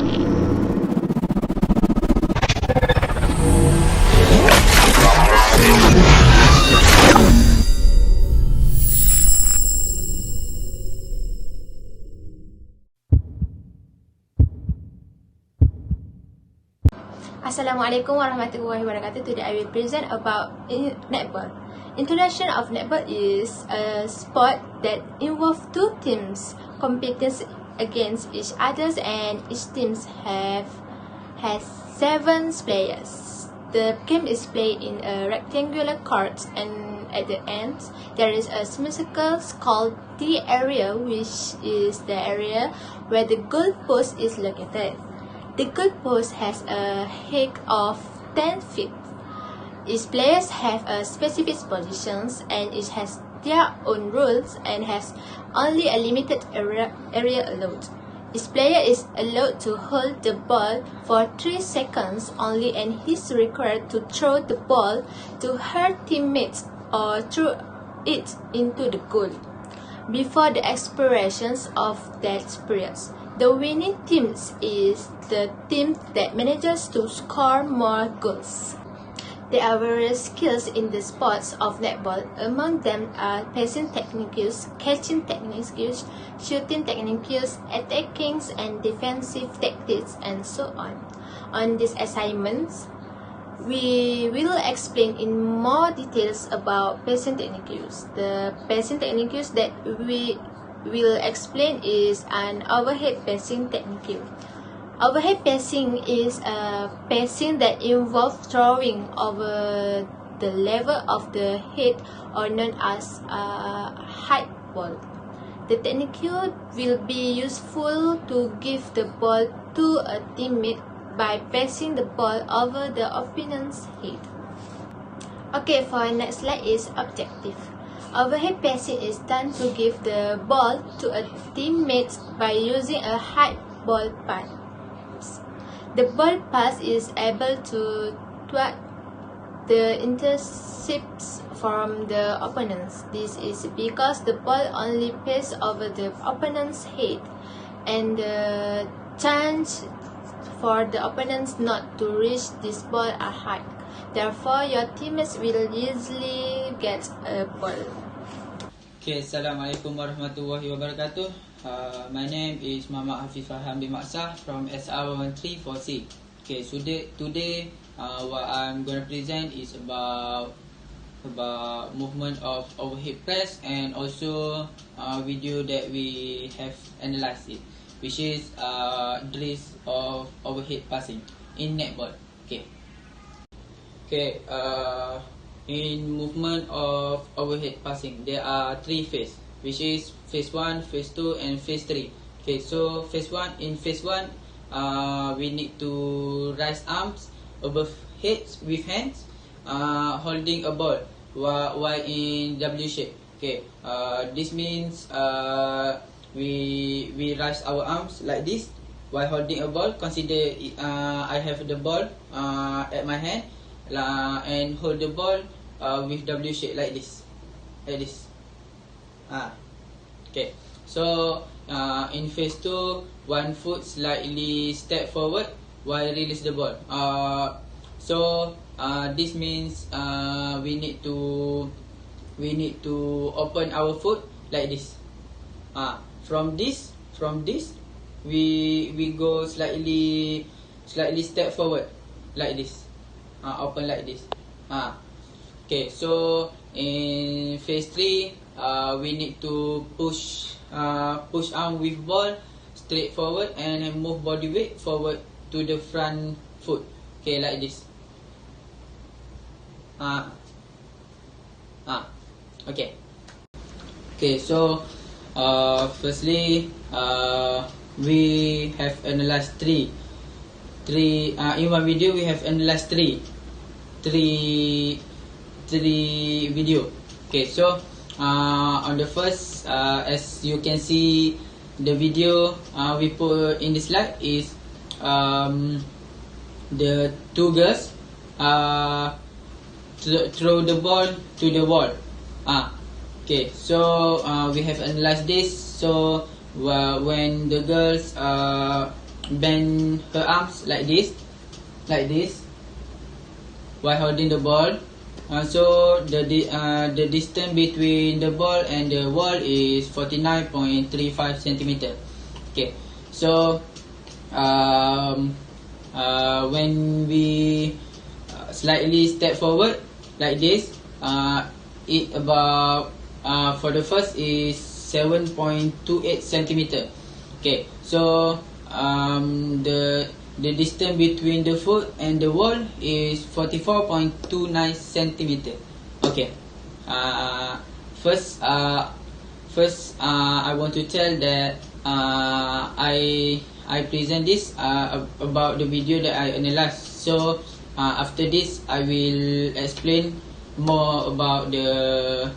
Assalamualaikum warahmatullahi wabarakatuh. Today I will present about netball. Introduction of netball is a sport that involves two teams competing against each other, and each team has 7 players. The game is played in a rectangular court, and at the end there is a semicircle called the area, which is the area where the goal post is located. The goalpost has a height of 10 feet. Each players have a specific positions, and each has their own rules and has only a limited area allowed. Each player is allowed to hold the ball for 3 seconds only, and he is required to throw the ball to her teammates or throw it into the goal before the expiration of that period. The winning team is the team that manages to score more goals. There are various skills in the sports of netball. Among them are passing techniques, catching techniques, shooting techniques, attacking and defensive tactics, and so on. On these assignments, we will explain in more details about passing techniques. The passing techniques that we will explain is an overhead passing technique. Overhead passing is a passing that involves throwing over the level of the head, or known as a high ball. The technique will be useful to give the ball to a teammate by passing the ball over the opponent's head. Okay, for next slide is objective. Overhead passing is done to give the ball to a teammate by using a high ball pass. The ball pass is able to thwart the intercepts from the opponents. This is because the ball only passes over the opponent's head, and the chance for the opponents not to reach this ball are high. Therefore, your teammates will easily get a ball. Okay, Assalamualaikum warahmatullahi wabarakatuh. My name is Muhammad Hafiz Farhan bin Maksah from SR11346. Okay, so today what I'm going to present is about movement of overhead press, and also video that we have analyzed it, which is drills of overhead passing in netball. Okay, in movement of overhead passing, there are 3 phases, which is phase 1, phase 2, and phase 3. Okay, so in phase 1, we need to raise arms above heads with hands, holding a ball while in W shape. Okay, this means we raise our arms like this while holding a ball. Consider I have the ball at my hand, and hold the ball with W shape like this, Okay, so in phase 2, one foot slightly step forward while release the ball. So this means we need to open our foot like this. From this we go slightly step forward like this. Open like this. Okay, so in phase 3, we need to push arm with ball straight forward, and move body weight forward to the front foot. Okay, like this. Okay. Okay, so firstly, we have analyzed three. In one video, we have analyzed three video. Okay, so on the first, as you can see, the video we put in this slide is the 2 girls throw the ball to the wall. Okay, so we have analyzed this. So when the girls bend her arms like this, while holding the ball. So the distance between the ball and the wall is 49.35 centimeter. Okay, so when we slightly step forward like this, it about for the first is 7.28 centimeter. Okay, so the distance between the foot and the wall is 44.29 centimeter. Okay, first I want to tell that I present this about the video that I analyzed. So after this, I will explain more about the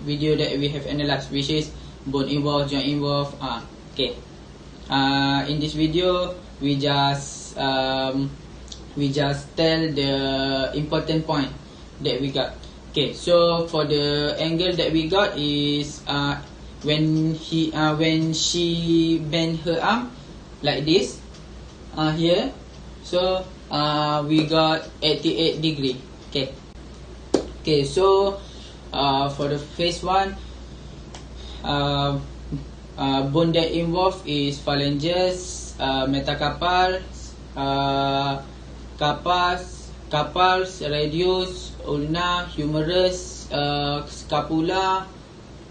video that we have analyzed, which is bone involved, joint involved. Okay. In this video, we just tell the important point that we got. Okay, so for the angle that we got is when she bend her arm like this here, so we got 88 degree. Okay, so for the phase 1, bone that involved is phalanges, metacarpals, carpals, radius, ulna, humerus, scapula,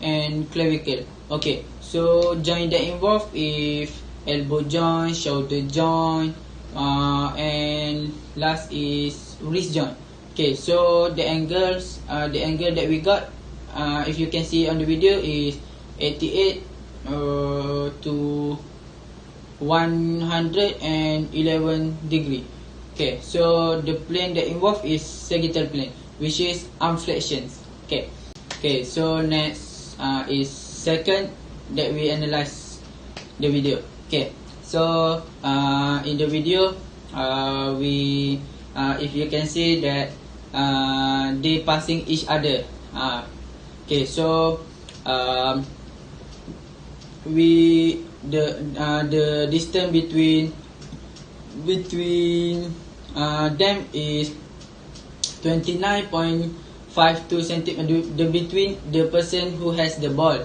and clavicle. Okay, so joint that involved is elbow joint, shoulder joint, and last is wrist joint. Okay, so the angle that we got, if you can see on the video, is 88 to 111 degree. Okay, so the plane that involved is sagittal plane, which is arm flexions. Okay, so next is second that we analyze the video. Okay, so in the video, we if you can see that they passing each other. Okay, so the distance between them is 29.52 centimeter. Between the person who has the ball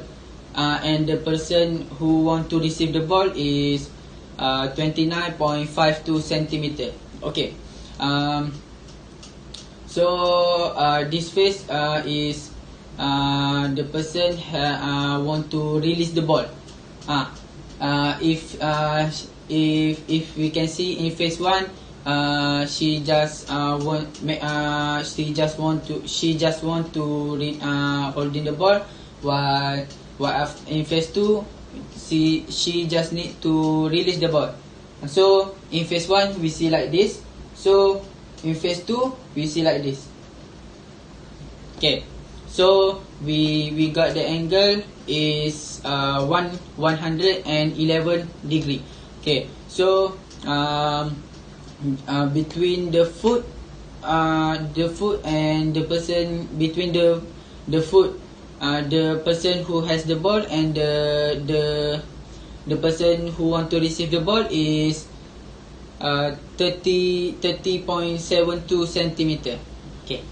and the person who want to receive the ball is 29.52 centimeter. Okay, so this phase is the person want to release the ball. If we can see in phase 1, she just want to holding the ball, while in phase 2 she just need to release the ball. So in phase 1 we see like this, so in phase 2 we see like this. Okay, so we got the angle is 111 degree. Okay, so between the foot and the person, between the foot, the person who has the ball and the person who want to receive the ball is 30.72 centimeter. Okay,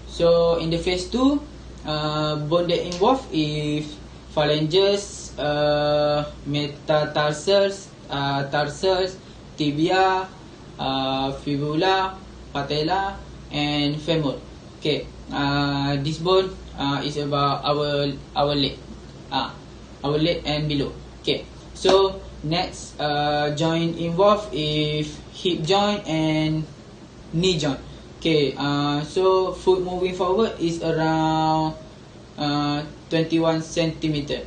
so in the phase 2, bone that involved is phalanges, metatarsals, tarsals, tibia, fibula, patella, and femur. Okay, this bone is about our leg, our leg and below. Okay, so next joint involved is hip joint and knee joint. Okay, so foot moving forward is around 21 centimeter.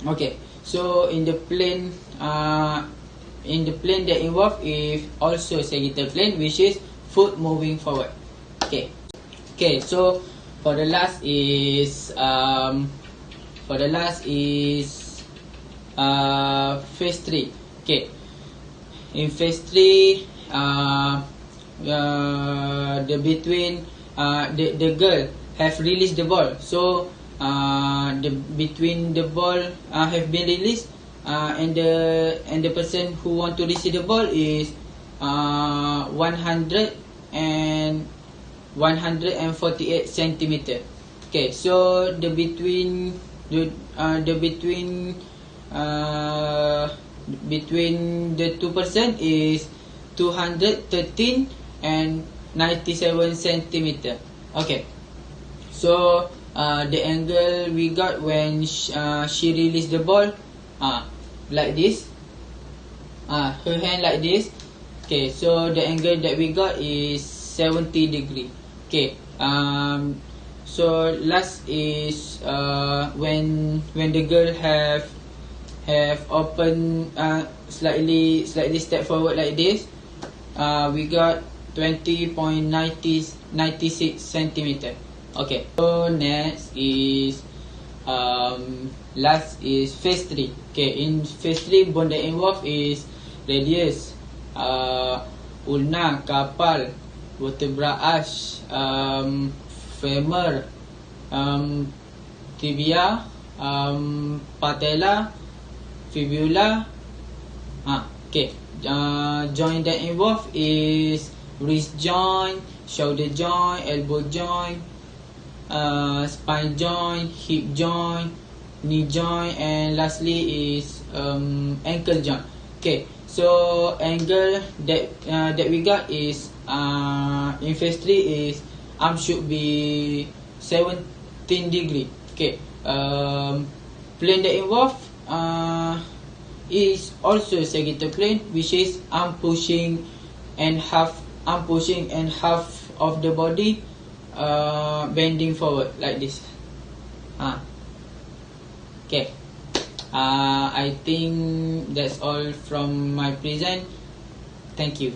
Okay, so in the plane that involved is also sagittal plane, which is foot moving forward. Okay, so for the last is phase 3. Okay, in phase 3, the girl have released the ball, so between the ball have been released, and the person who want to receive the ball is 100 and 148 centimeter. Okay, so the between the two person is 213 and 97 centimeter. Okay, so the angle we got when she released the ball, like this, her hand like this. Okay, so the angle that we got is 70 degree. Okay, so last is when the girl have open slightly step forward like this, we got 20.96 centimeter. Okay, so next is last is phase 3. Okay, in phase 3 bone that involved is radius, ulna, carpal, vertebra arch, femur, tibia, patella, fibula. Okay, joint that involved is wrist joint, shoulder joint, elbow joint, spine joint, hip joint, knee joint, and lastly is ankle joint. Okay, so angle that we got is in phase 3 is arm should be 17 degree. Okay, plane that involved is also sagittal plane, which is arm pushing and half of the body bending forward like this. Okay, I think that's all from my present. Thank you.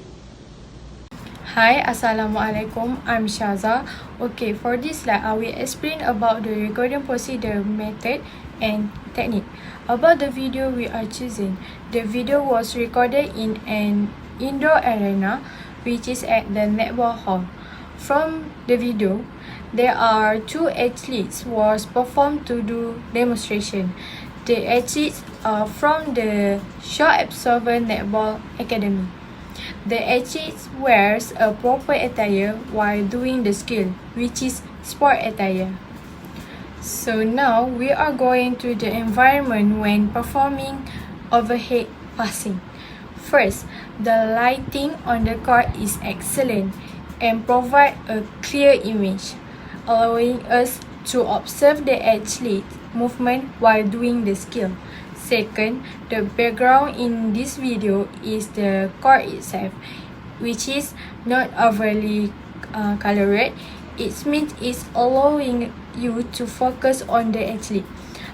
Hi, Assalamualaikum. I'm Shaza. Okay, for this slide, I will explain about the recording procedure, method, and technique. About the video we are choosing, the video was recorded in an indoor arena, which is at the netball hall. From the video, there are 2 athletes was performed to do demonstration. The athletes are from the Shock Absorber Netball Academy. The athlete wears a proper attire while doing the skill, which is sport attire. So now we are going to the environment when performing overhead passing. First, the lighting on the court is excellent and provide a clear image, allowing us to observe the athlete movement while doing the skill. Second, the background in this video is the court itself, which is not overly colored. It means it's allowing you to focus on the athlete.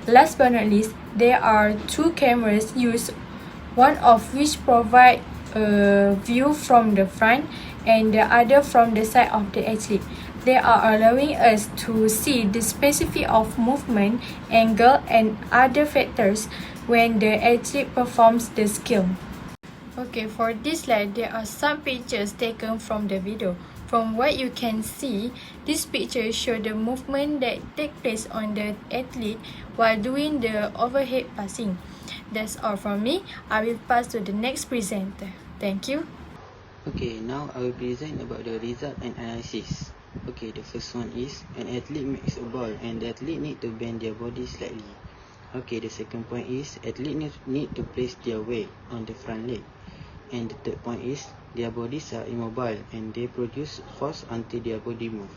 Last but not least, there are 2 cameras used, one of which provide a view from the front and the other from the side of the athlete. They are allowing us to see the specific of movement, angle, and other factors when the athlete performs the skill. Okay, for this slide, there are some pictures taken from the video. From what you can see, this picture show the movement that take place on the athlete while doing the overhead passing. That's all from me. I will pass to the next presenter. Thank you. Okay, now I will present about the result and analysis. Okay, the first one is an athlete makes a ball and the athlete need to bend their body slightly. Okay, the second point is athlete need to place their weight on the front leg. And the third point is their bodies are immobile and they produce force until their body move.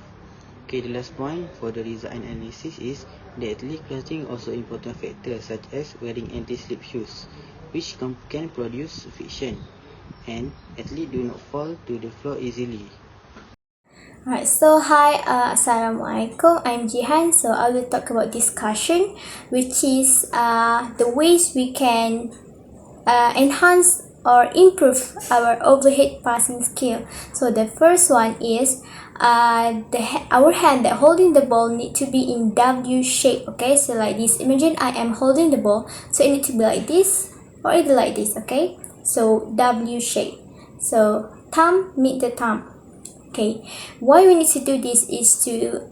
Okay, the last point for the result and analysis is the athlete clothing also important factors such as wearing anti-slip shoes, which can produce friction, and athlete do not fall to the floor easily. Alright, so hi, Assalamualaikum. I'm Jihan. So I will talk about discussion, which is the ways we can enhance or improve our overhead passing skill. So the first one is our hand that holding the ball need to be in W shape. Okay, so like this. Imagine I am holding the ball, so it need to be like this or either like this. Okay, so W shape. So thumb meet the thumb. Okay, why we need to do this is to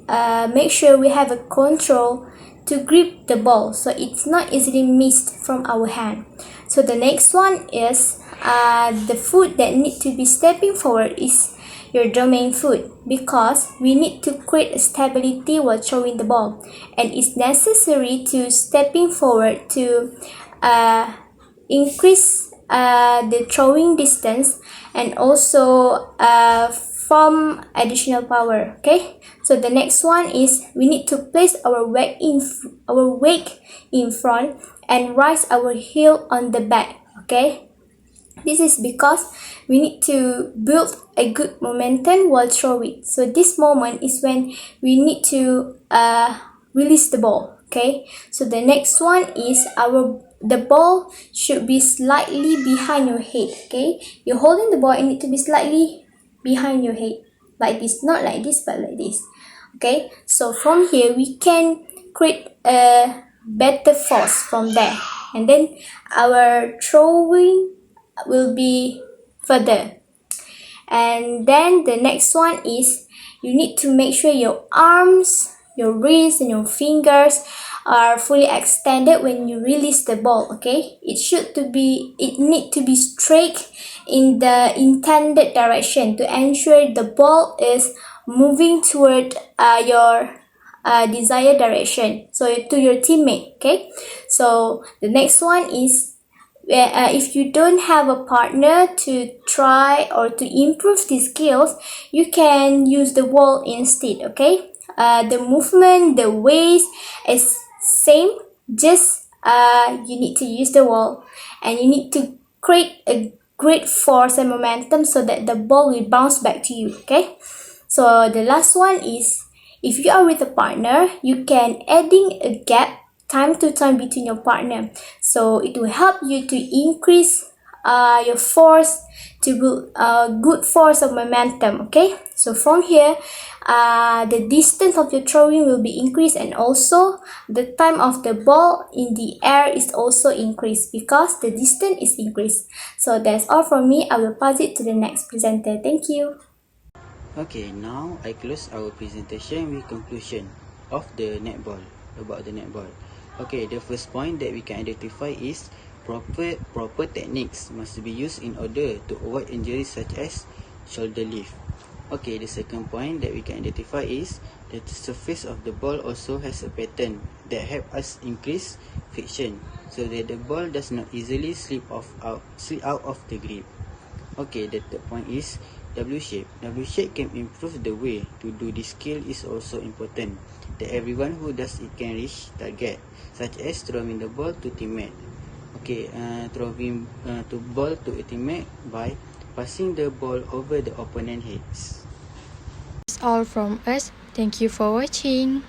make sure we have a control to grip the ball so it's not easily missed from our hand. So the next one is the foot that need to be stepping forward is your domain foot, because we need to create a stability while throwing the ball, and it's necessary to stepping forward to increase the throwing distance and also form additional power. Okay, so the next one is we need to place our weight in front and rise our heel on the back. Okay, this is because we need to build a good momentum while throwing. So this moment is when we need to release the ball. Okay, so the next one is the ball should be slightly behind your head. Okay, you're holding the ball and it to be slightly behind your head, like this, not like this but like this. Okay, so from here we can create a better force from there, and then our throwing will be further. And then the next one is you need to make sure your arms, your wrists and your fingers are fully extended when you release the ball. Okay, it need to be straight in the intended direction to ensure the ball is moving toward your desired direction, so to your teammate. Okay, so the next one is if you don't have a partner to try or to improve these skills, you can use the wall instead. Okay, the movement, the waist is same, just you need to use the wall and you need to create a great force and momentum so that the ball will bounce back to you. Okay, so the last one is if you are with a partner, you can adding a gap time to time between your partner, so it will help you to increase your force, to build a good force of momentum. Okay, so from here the distance of your throwing will be increased, and also the time of the ball in the air is also increased because the distance is increased. So that's all from me. I will pass it to the next presenter. Thank you. Okay, now I close our presentation with conclusion of the netball, about the netball. Okay, the first point that we can identify is proper techniques must be used in order to avoid injuries such as shoulder lift. Okay, the second point that we can identify is that the surface of the ball also has a pattern that help us increase friction so that the ball does not easily slip out of the grip. Okay, the third point is W shape. W shape can improve the way to do this skill is also important, that everyone who does it can reach target, such as throwing the ball to teammate. Okay, throwing to ball to a teammate by passing the ball over the opponent heads. That's all from us. Thank you for watching.